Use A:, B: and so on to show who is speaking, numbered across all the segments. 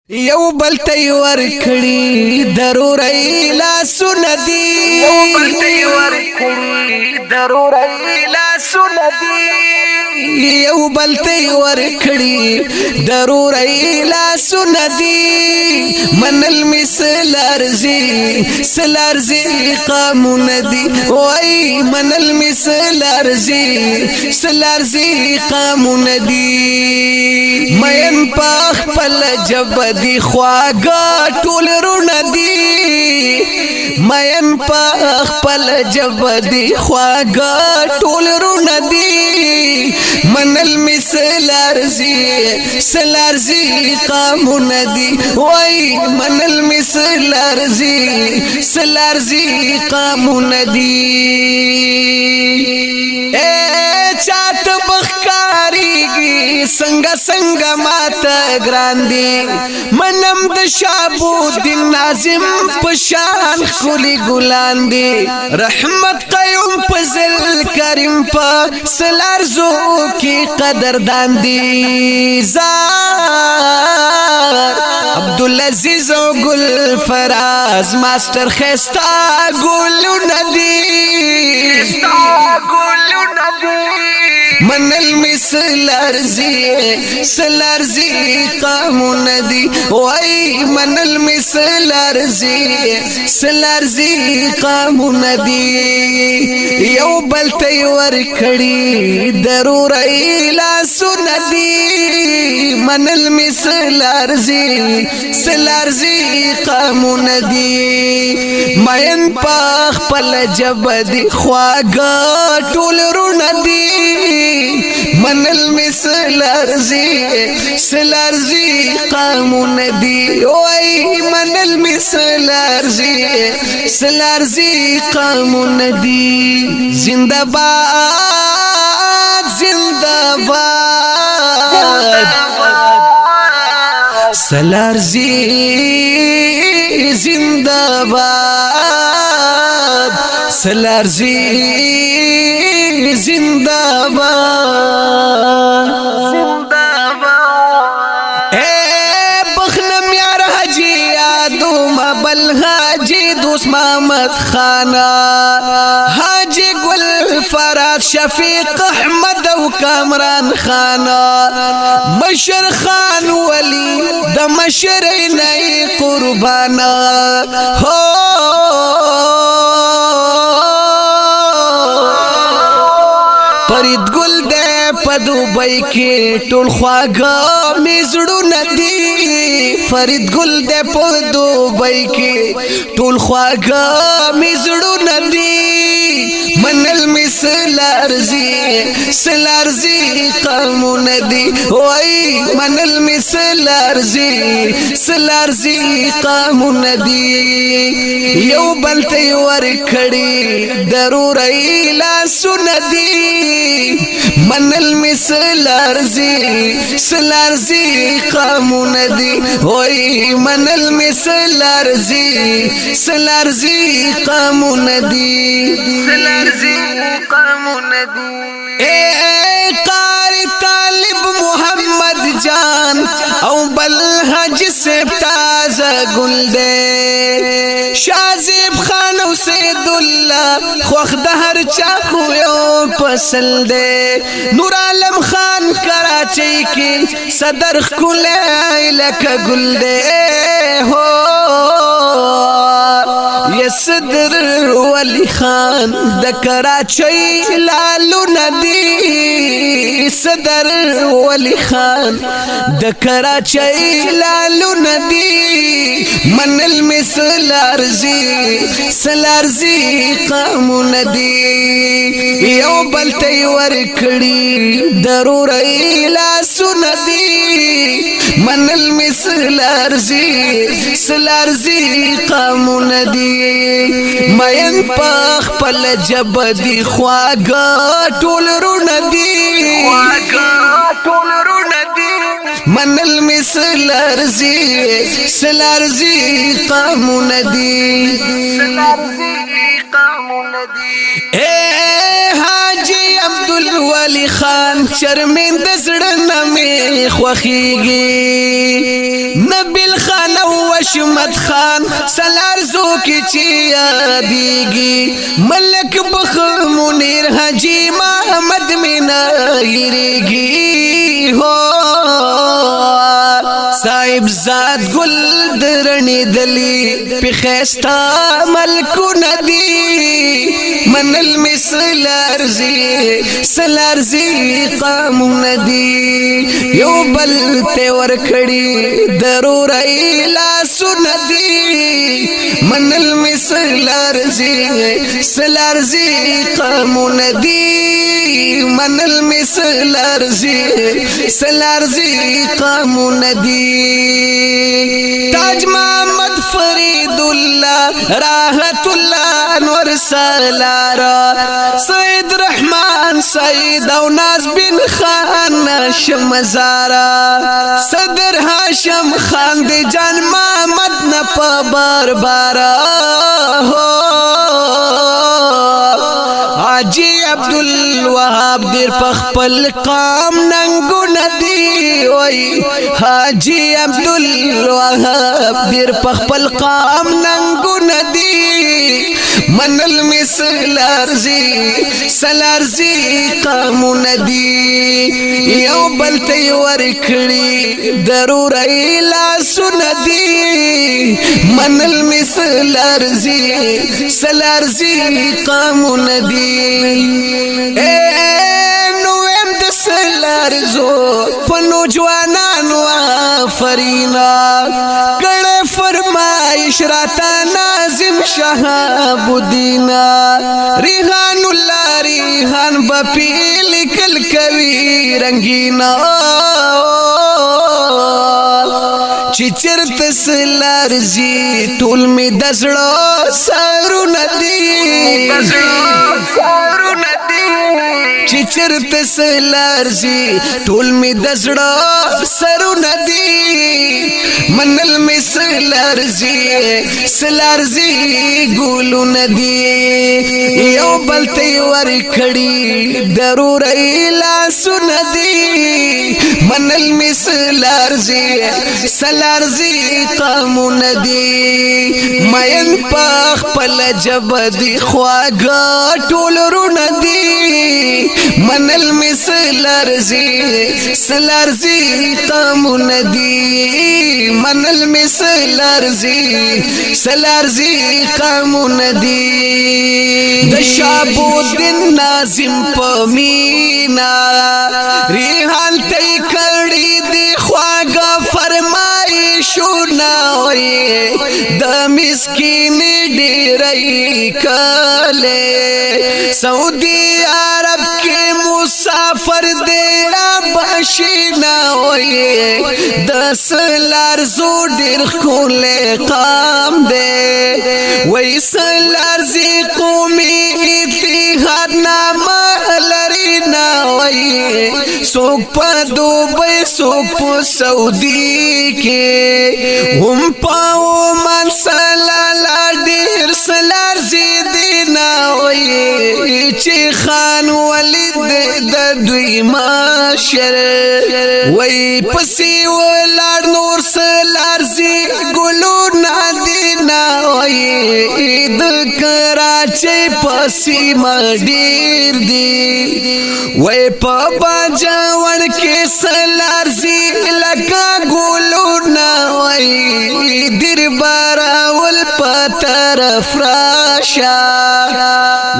A: یو بل تی ور کړي ضروري لا سندي یو بل تی ور کړي ضروري لا سندي یو بل تی ور کړي ضروري لا سندي من المثل ارزي سلارزي قامون دي وای من المثل ارزي سلارزي قامون دي مین پخ پل جب دی خواگا ټول رونه دی مین په خپل جب دی خواگا ټول رونه دی من المثل ارزي سلارزي قامون دی وای من المثل ارزي سلارزي قامون دی چات بخکاریږي څنګه څنګه ماته ګران دي منم د شابو دین ناظم پشان خلی ګلان دي رحمت قیوم فضل کریم په سلارزو کی قدردان دي زار عبدالعزیز او گل فراز ماستر خستا گلو ندی من المثل ارزي سلارزي قامون دي وای من المثل ارزي سلارزي قامون دي یو بل تی ور کړي ضروري لا سندي من المثل ارزي سلارزي قامون دي مین پخ پل جب دی خواگا ټول رونه دی من المثل ارزي سلارزي قامون دي وای من المثل ارزي سلارزي قامون دي زنده باد زنده باد سلارزي زنده باد سلارزي زندہ باد اے بخنم یار حجی یادو مبل حاجی دوست محمد خانا حاجی گل فراد شفیق احمد و کامران خانا مشر خان ولی د مشر نئی قربانا ہو فرید گل دے په دوبۍ کې ټول خواږه میزړو ندی فرید گل دے په دوبۍ کې ټول خواږه میزړو ندی من المثل ارزي سلارزي قامون دي وای من المثل ارزي سلارزي قامون دي یو بل تی ور کړي ضروري لا سندي من المثل ارزي سلارزي قامون دي وای من المثل ارزي سلارزي قامون دي سلارزي قامون دي اے قاری طالب محمد جان او بل حج سے تازہ گل دے شازیب خان او سید اللہ خوخ دہر چاکو یو پسل دے نور عالم خان کراچی کی صدر کھلے لکا گل دے ہو صدر ولی خان د کراچی لالو ندی صدر ولی خان د کراچی لالو ندی من المثل ارزي سلارزي قامون دي یو بل تی ور کړي ضروري لا سندي من المثل ارزي سلارزي قامون دي مین پخ پل جب دی خواگا ټول رونه دی من المثل ارزي سلارزي قامون دي اے حاجی عبدالولی خان شرمند زړه نه می خوخیږي نبیل حشمت خان سلارزو کی چی یادیگی ملک بخر منیر حجی محمد مینا ہیریگی ہو صاحب زاد گل درنی دلی پی خیستا ملکو ندی من المثل ارزی سلارزی قامو ندی یو بل تے ورکڑی ضرور ایلاسو ندی من المثل ارزی سلارزی قامو ندی من المثل ارزی سلارزی قامو ندی تاج محمد فرید اللہ راحت اللہ انور سالارا سید رحمان سید او ناز بن خان شمزارا صدر ہاشم خان دی جان محمد نپا بار بارا حاجی عبدالوهاب دیر پخپل قام ننگو ندی وی حاجی عبدالوهاب دیر پخپل قام ننگو ندی من المثل ارزی سلارزی قامو ندی یو بلتی ورکڑی ضرور ایلاسو ندی من المثل ارزی سلارزی قامو ندی نویم دسلارزو پنو جوانانو آفرینا کڑے فرمائش راتا نازم شہاب دینا ریحان اللہ ریحان بپیل کل کوی رنگینا چی چرت سلارزی ټول می دزړو سارو ندی چی چرت سلارزی ټول می دزړو سارو ندی من المثل ارزی سلارزی ګولو ندی یو بلتی ورکړی ضرور ایلاسو ندی من المثل ارزی سلارزی قامو ندی مین پاخ پل جبدی خواگا ټول رو ندی من المثل ارزی سلارزی قامو ندی من المثل ارزی سلارزی قامو ندی د شابو دین نازم پمینا ریحان تی کڑی دی خواگا فرمائشو ناوی د مسکین ډیرئی کله سعودی عرب کې مسافر دیڑا بشینا وی د سلارزو ډیر خولې قام دے وی سلارزی قومي اتحاد نامه لري نا وی سوک پا دوبئی سوک پا سعودی کے هم پاو من سلالا دیر سلارزی دینا وی چی خان ولید دا دوی ماشر وی پسی ولار نور سلارزی گلو نا دینا وی د کراچی پسی مدیر دی وی پا باجاون کے سلارزی لگا گولو نا وی دیر باراول پا طرف راشا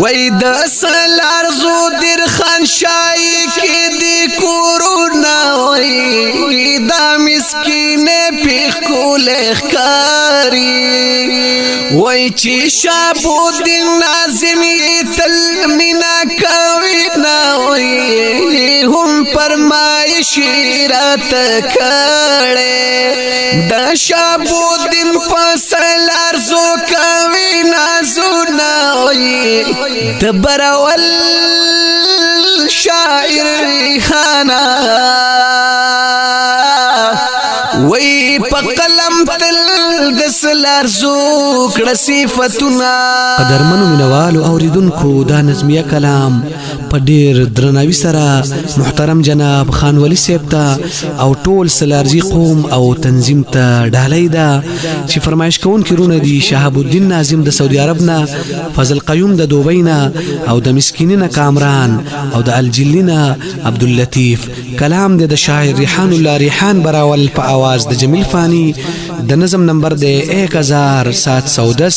A: وی دا سلارزو دیر خانشائی کی دی کورونا وی دا مسکین پیخ کول اخکاری وی چی شابو دین نازمی تل منا کوی نا وی هم فرمایشی رات کڑے دا شابو دین پسلارزو کوی نازو نا وی دبراول شاعر ریحانا وی په قلم تل د سلار زو کړه صفاتونه.
B: قدرمنو مینوالو اوریدونکو دا نظمیه کلام په ډیر درناوي سره محترم جناب خان ولی صاحب ته او ټول سلارزی قوم او تنظیم ته ډالۍ ده چې فرمایش کوونکي رونه دي شهاب الدین ناظم د سعودي عرب نه، فضل قیوم د دوبۍ نه، او د مسکینینا کامران، او د الجلینا عبداللطیف. کلام د شاعر ریحان الله ریحان براول په आवाज د جمیل فانی. د نظم نمبر د 1710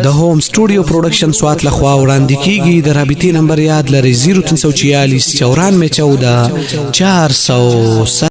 B: د هوم سټوډیو پروډکشن سوات لخوا وړاندې کیږي. د رابطې نمبر یاد لرئ 0346 94 14